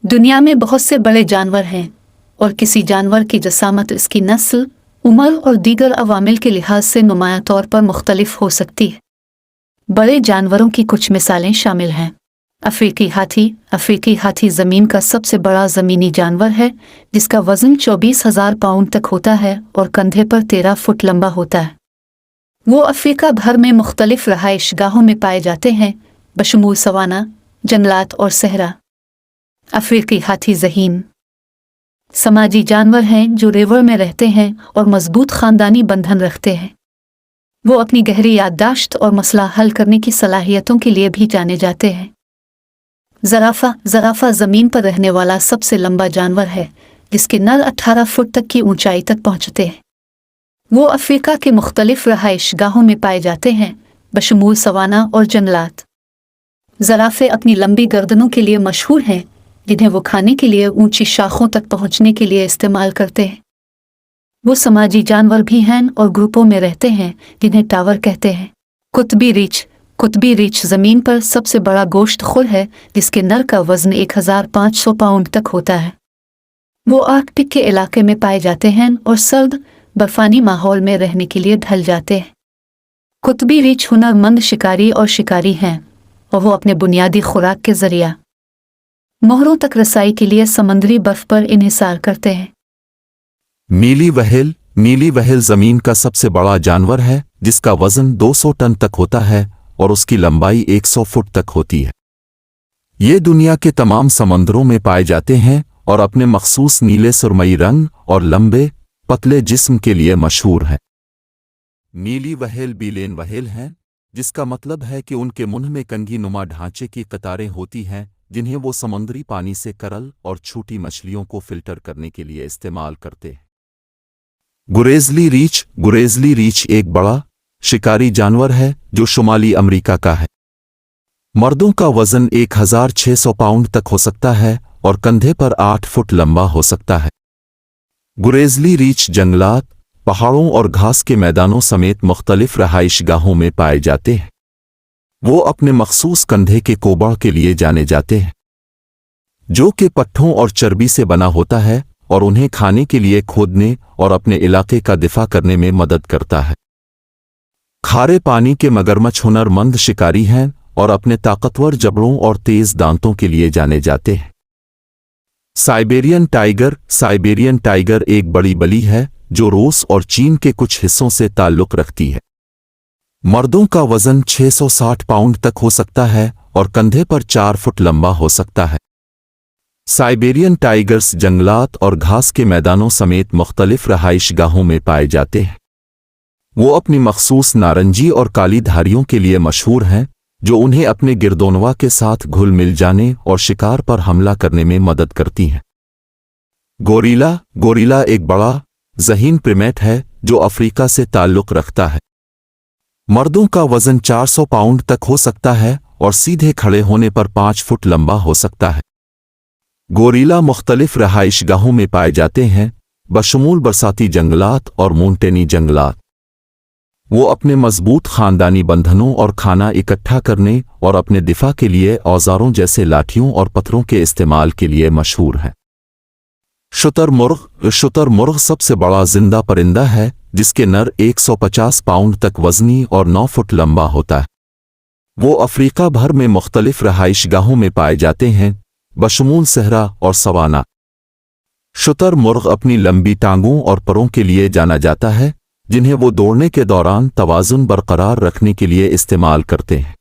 दुनिया में बहुत से बड़े जानवर हैं और किसी जानवर की जसामत इसकी नस्ल, उम्र और दीगर अवामिल के लिहाज से नुमायां तौर पर मुख्तलिफ हो सकती है। बड़े जानवरों की कुछ मिसालें शामिल हैं। अफ्रीकी हाथी ज़मीन का सबसे बड़ा ज़मीनी जानवर है, जिसका वज़न 24,000 पाउंड तक होता है और कंधे पर 13 फुट लंबा होता है। वो अफ्रीका भर में मुख्तलिफ रहाइशगाहों में पाए जाते हैं, बशमूल सवाना, जंगलात और सहरा। अफ्रीकी हाथी ज़हीन समाजी जानवर हैं जो रिवर में रहते हैं और मजबूत ख़ानदानी बंधन रखते हैं। वो अपनी गहरी याददाश्त और मसला हल करने की सलाहियतों के लिए भी जाने जाते हैं। ज़राफ़ा ज़मीन पर रहने वाला सबसे लंबा जानवर है, जिसके नर 18 फुट तक की ऊंचाई तक पहुंचते हैं। वो अफ्रीका के मुख्तलिफ रहाइशगाहों में पाए जाते हैं, बशमूल सवाना और जंगलात। ज़राफ़े अपनी लंबी गर्दनों के लिए मशहूर हैं, जिन्हें वो खाने के लिए ऊंची शाखों तक पहुंचने के लिए इस्तेमाल करते हैं। वो समाजी जानवर भी हैं और ग्रुपों में रहते हैं, जिन्हें टावर कहते हैं। कुतबी रीछ ज़मीन पर सबसे बड़ा गोश्तखोर है, जिसके नर का वज़न 1500 पाउंड तक होता है। वो आर्कटिक के इलाके में पाए जाते हैं और सर्द बर्फानी माहौल में रहने के लिए ढल जाते हैं। कुतबी रीछ हुनरमंद शिकारी और शिकारी हैं और वो अपने बुनियादी खुराक के ज़रिया मोहरों तक रसाई के लिए समंदरी बर्फ पर इन्हिसार करते हैं। नीली व्हेल जमीन का सबसे बड़ा जानवर है, जिसका वजन 200 टन तक होता है और उसकी लंबाई 100 फुट तक होती है। ये दुनिया के तमाम समंदरों में पाए जाते हैं और अपने मखसूस नीले सुरमई रंग और लंबे पतले जिस्म के लिए मशहूर है। नीली व्हेल बीलेन व्हेल हैं, जिसका मतलब है कि उनके मुंह में कंघी नुमा ढांचे की कतारें होती हैं, जिन्हें वो समुद्री पानी से करल और छोटी मछलियों को फिल्टर करने के लिए इस्तेमाल करते हैं। गुरेज़ली रीछ एक बड़ा शिकारी जानवर है जो शुमाली अमेरिका का है। मर्दों का वजन 1600 पाउंड तक हो सकता है और कंधे पर 8 फुट लंबा हो सकता है। गुरेज़ली रीछ जंगलात, पहाड़ों और घास के मैदानों समेत मुख्तलिफ रहाइशगाहों में पाए जाते हैं। वो अपने मखसूस कंधे के कोबड़ के लिए जाने जाते हैं, जो कि पट्ठों और चर्बी से बना होता है और उन्हें खाने के लिए खोदने और अपने इलाके का दिफा करने में मदद करता है। खारे पानी के मगरमच्छ हुनरमंद शिकारी हैं और अपने ताकतवर जबड़ों और तेज दांतों के लिए जाने जाते हैं। साइबेरियन टाइगर एक बड़ी बली है जो रूस और चीन के कुछ हिस्सों से ताल्लुक रखती है। मर्दों का वजन 660 पाउंड तक हो सकता है और कंधे पर 4 फुट लंबा हो सकता है। साइबेरियन टाइगर्स जंगलात और घास के मैदानों समेत मुख्तलिफ रहाइशगाहों में पाए जाते हैं। वो अपनी मखसूस नारंगी और काली धारियों के लिए मशहूर हैं, जो उन्हें अपने गिरदोनवा के साथ घुल मिल जाने और शिकार पर हमला करने में मदद करती हैं। गोरिल्ला एक बड़ा ज़हीन प्रीमेट है जो अफ्रीका से ताल्लुक रखता है। मर्दों का वजन 400 पाउंड तक हो सकता है और सीधे खड़े होने पर 5 फुट लंबा हो सकता है। गोरिल्ला मुख्तलिफ रहाइशगाहों में पाए जाते हैं, बशमूल बरसाती जंगलात और मोंटेनी जंगलात। वो अपने मजबूत ख़ानदानी बंधनों और खाना इकट्ठा करने और अपने दिफा के लिए औजारों जैसे लाठियों और पत्थरों के इस्तेमाल के लिए मशहूर है। शुतुरमुर्ग सबसे बड़ा जिंदा परिंदा है, जिसके नर 150 पाउंड तक वजनी और 9 फुट लंबा होता है। वो अफ्रीका भर में मुख्तलिफ रहाइशगाहों में पाए जाते हैं, बशमूल सहरा और सवाना। शुतुरमुर्ग अपनी लंबी टांगों और परों के लिए जाना जाता है, जिन्हें वो दौड़ने के दौरान तवाज़ुन बरकरार रखने के लिए इस्तेमाल करते हैं।